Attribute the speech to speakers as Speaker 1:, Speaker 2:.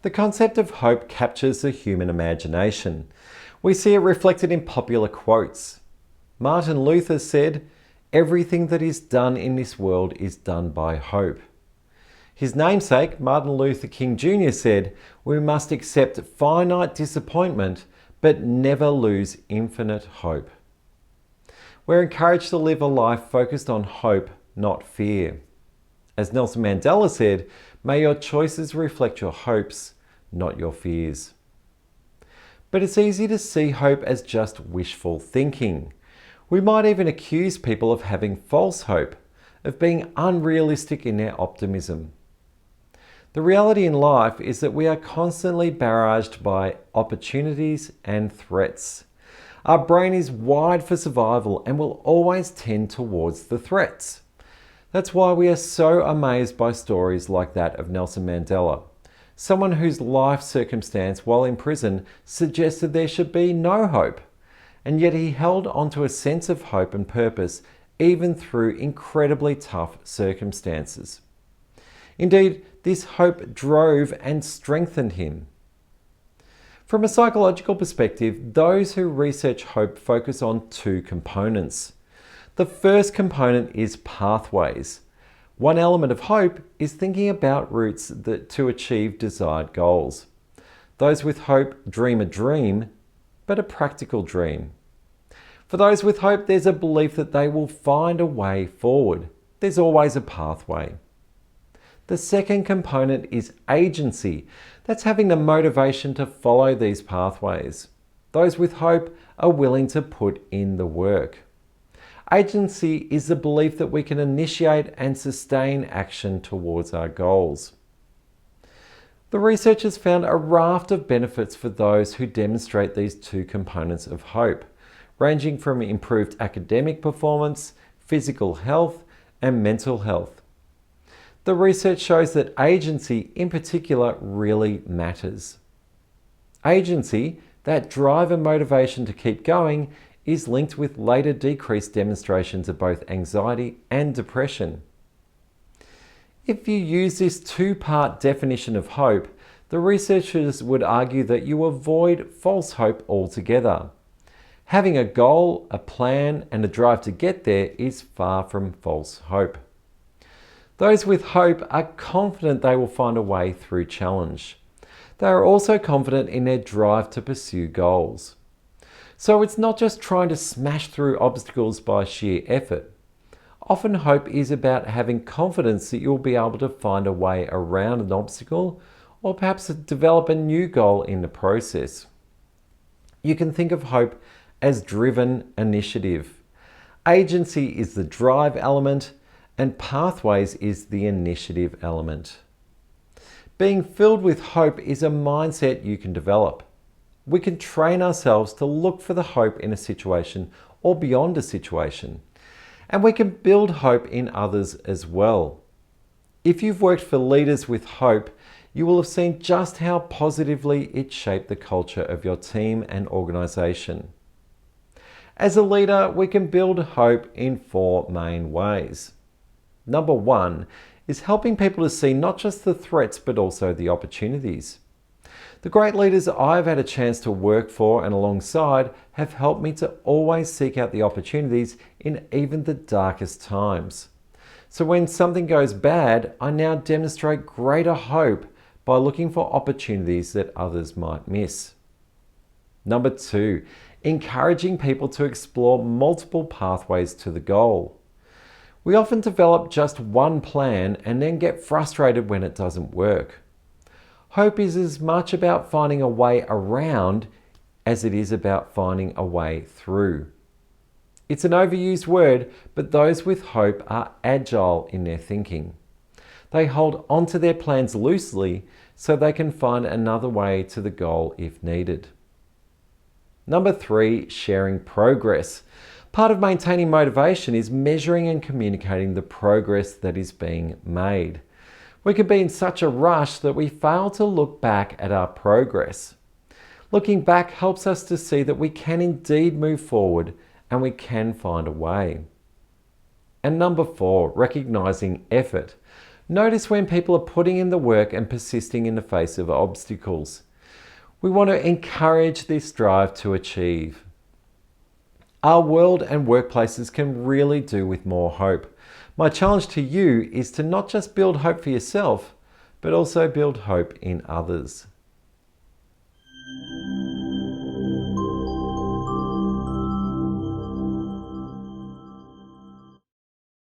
Speaker 1: The concept of hope captures the human imagination. We see it reflected in popular quotes. Martin Luther said, "Everything that is done in this world is done by hope." His namesake, Martin Luther King Jr., said, "We must accept finite disappointment, but never lose infinite hope." We're encouraged to live a life focused on hope, not fear. As Nelson Mandela said, "May your choices reflect your hopes, not your fears." But it's easy to see hope as just wishful thinking. We might even accuse people of having false hope, of being unrealistic in their optimism. The reality in life is that we are constantly barraged by opportunities and threats. Our brain is wired for survival and will always tend towards the threats. That's why we are so amazed by stories like that of Nelson Mandela, someone whose life circumstance while in prison suggested there should be no hope, and yet he held onto a sense of hope and purpose even through incredibly tough circumstances. Indeed, this hope drove and strengthened him. From a psychological perspective, those who research hope focus on two components. The first component is pathways. One element of hope is thinking about routes to achieve desired goals. Those with hope dream a dream, but a practical dream. For those with hope, there's a belief that they will find a way forward. There's always a pathway. The second component is agency. That's having the motivation to follow these pathways. Those with hope are willing to put in the work. Agency is the belief that we can initiate and sustain action towards our goals. The researchers found a raft of benefits for those who demonstrate these two components of hope, ranging from improved academic performance, physical health, and mental health. The research shows that agency in particular really matters. Agency, that drive and motivation to keep going, is linked with later decreased demonstrations of both anxiety and depression. If you use this two-part definition of hope, the researchers would argue that you avoid false hope altogether. Having a goal, a plan, and a drive to get there is far from false hope. Those with hope are confident they will find a way through challenge. They are also confident in their drive to pursue goals. So it's not just trying to smash through obstacles by sheer effort. Often hope is about having confidence that you'll be able to find a way around an obstacle or perhaps develop a new goal in the process. You can think of hope as driven initiative. Agency is the drive element, and pathways is the initiative element. Being filled with hope is a mindset you can develop. We can train ourselves to look for the hope in a situation or beyond a situation. And we can build hope in others as well. If you've worked for leaders with hope, you will have seen just how positively it shaped the culture of your team and organization. As a leader, we can build hope in four main ways. Number one is helping people to see not just the threats, but also the opportunities. The great leaders I've had a chance to work for and alongside have helped me to always seek out the opportunities in even the darkest times. So when something goes bad, I now demonstrate greater hope by looking for opportunities that others might miss. Number two, encouraging people to explore multiple pathways to the goal. We often develop just one plan and then get frustrated when it doesn't work. Hope is as much about finding a way around as it is about finding a way through. It's an overused word, but those with hope are agile in their thinking. They hold onto their plans loosely so they can find another way to the goal if needed. Number three, sharing progress. Part of maintaining motivation is measuring and communicating the progress that is being made. We can be in such a rush that we fail to look back at our progress. Looking back helps us to see that we can indeed move forward and we can find a way. And number four, recognizing effort. Notice when people are putting in the work and persisting in the face of obstacles. We want to encourage this drive to achieve. Our world and workplaces can really do with more hope. My challenge to you is to not just build hope for yourself, but also build hope in others.